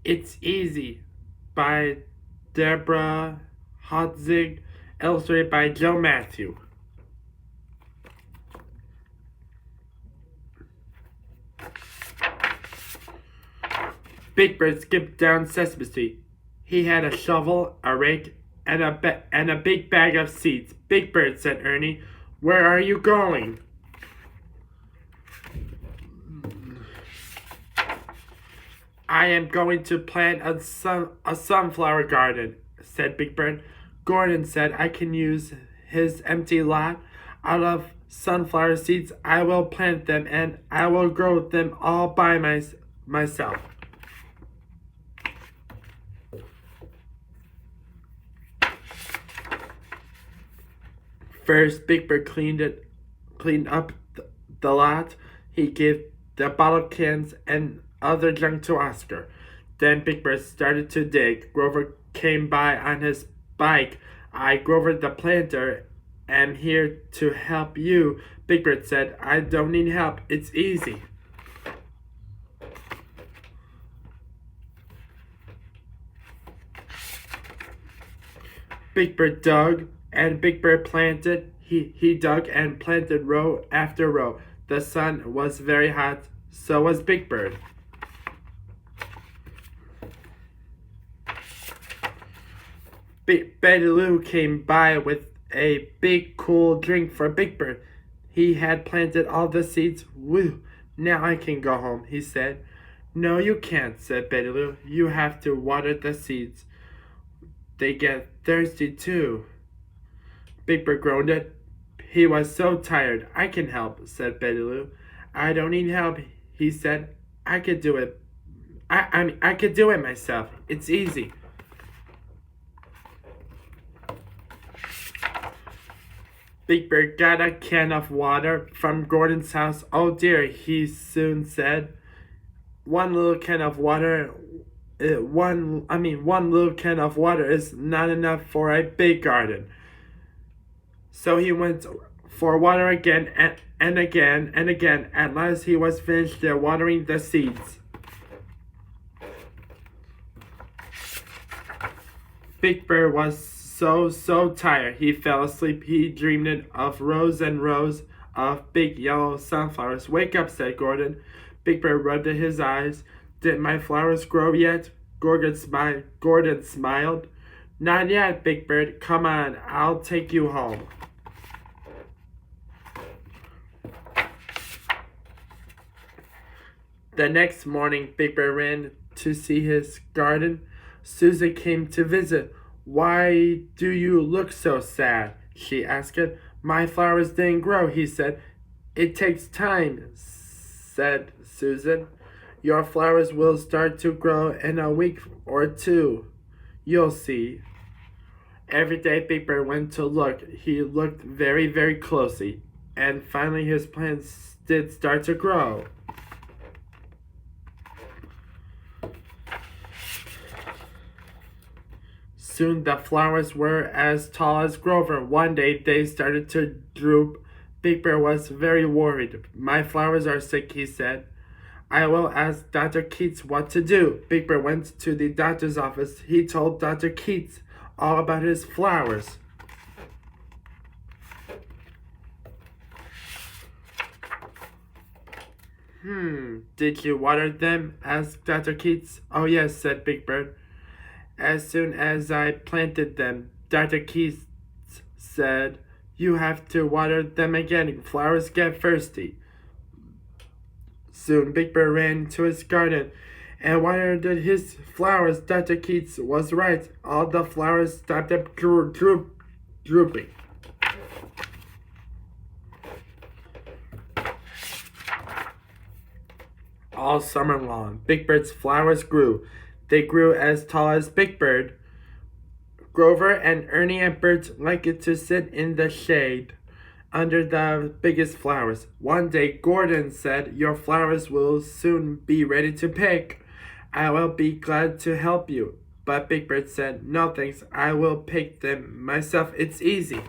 It's Easy by Deborah Hotzig, illustrated by Joe Matthew. Big Bird skipped down Sesame Street. He had a shovel, a rake, and a big bag of seeds. Big Bird, said Ernie, where are you going? I am going to plant a sunflower garden, said Big Bird. Gordon said I can use his empty lot out of sunflower seeds. I will plant them and I will grow them all by myself. First, Big Bird cleaned up the lot. He gave the bottle cans and other junk to Oscar. Then Big Bird started to dig. Grover came by on his bike. I, Grover the planter, am here to help you. Big Bird said, I don't need help. It's easy. Big Bird dug and Big Bird planted. He dug and planted row after row. The sun was very hot, so was Big Bird. Betty Lou came by with a big cool drink for Big Bird. He had planted all the seeds. Woo! Now I can go home, he said. No, you can't, said Betty Lou. You have to water the seeds. They get thirsty too. Big Bird groaned. He was so tired. I can help, said Betty Lou. I don't need help, he said. I could do it. I could do it myself. It's easy. Big Bird got a can of water from Gordon's house. Oh dear, he soon said. One little can of water one little can of water is not enough for a big garden. So he went for water again and again and again. At last he was finished watering the seeds. Big Bird was so tired. He fell asleep. He dreamed of rows and rows of big yellow sunflowers. Wake up, said Gordon. Big Bird rubbed his eyes. Did my flowers grow yet? Gordon smiled. Not yet, Big Bird. Come on, I'll take you home. The next morning, Big Bird ran to see his garden. Susan came to visit. Why do you look so sad? She asked. My flowers didn't grow, he said. It takes time, said Susan. Your flowers will start to grow in a week or two. You'll see. Every day Big Bird went to look. He looked very, very closely. And finally his plants did start to grow. Soon the flowers were as tall as Grover. One day they started to droop. Big Bird was very worried. My flowers are sick, he said. I will ask Dr. Keats what to do. Big Bird went to the doctor's office. He told Dr. Keats all about his flowers. Did you water them? Asked Dr. Keats. Oh yes, said Big Bird. As soon as I planted them, Dr. Keats said, you have to water them again. Flowers get thirsty. Soon Big Bird ran to his garden and watered his flowers. Dr. Keats was right. All the flowers stopped up drooping. All summer long, Big Bird's flowers grew. They grew as tall as Big Bird. Grover and Ernie and Bert liked to sit in the shade under the biggest flowers. One day, Gordon said, your flowers will soon be ready to pick. I will be glad to help you. But Big Bird said, no thanks, I will pick them myself. It's easy.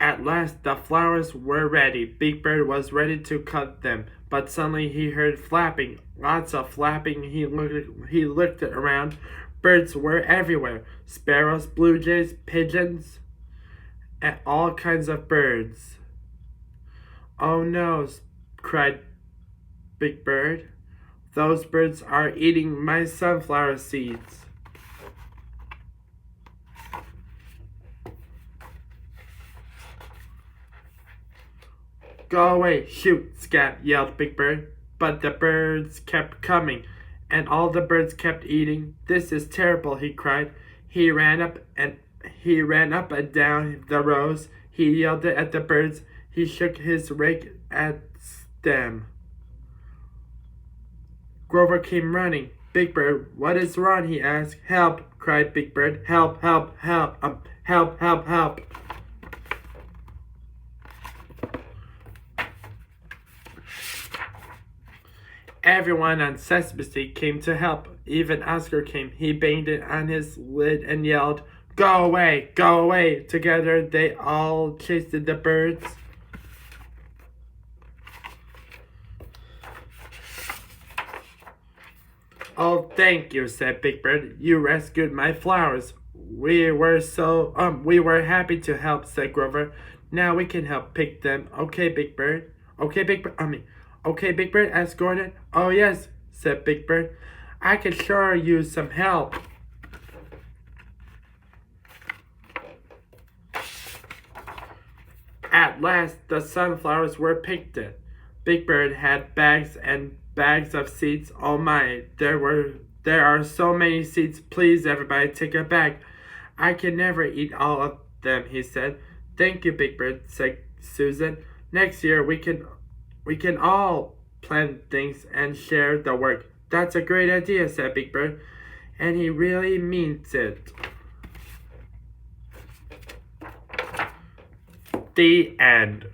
At last the flowers were ready. Big Bird was ready to cut them, but suddenly he heard flapping, lots of flapping. He looked around. Birds were everywhere. Sparrows, blue jays, pigeons, and all kinds of birds. Oh no, cried Big Bird. Those birds are eating my sunflower seeds. Go away, shoot, scat, yelled Big Bird. But the birds kept coming, and all the birds kept eating. This is terrible, he cried. He ran up and down the rows. He yelled at the birds. He shook his rake at them. Grover came running. Big Bird, what is wrong? He asked. Help, cried Big Bird. Help, help, help, help, help, help. Everyone on Sesame Street came to help. Even Oscar came. He banged it on his lid and yelled, Go away, go away. Together they all chased the birds. Oh, thank you, said Big Bird. You rescued my flowers. We were happy to help, said Grover. Now we can help pick them. Okay, Big Bird. Okay, Big Bird, asked Gordon. Oh, yes, said Big Bird. I could sure use some help. At last, the sunflowers were picked. Big Bird had bags and bags of seeds. Oh my, there are so many seeds. Please, everybody, take a bag. I can never eat all of them, he said. Thank you, Big Bird, said Susan. Next year, we can all plant things and share the work. That's a great idea, said Big Bird. And he really means it. The end.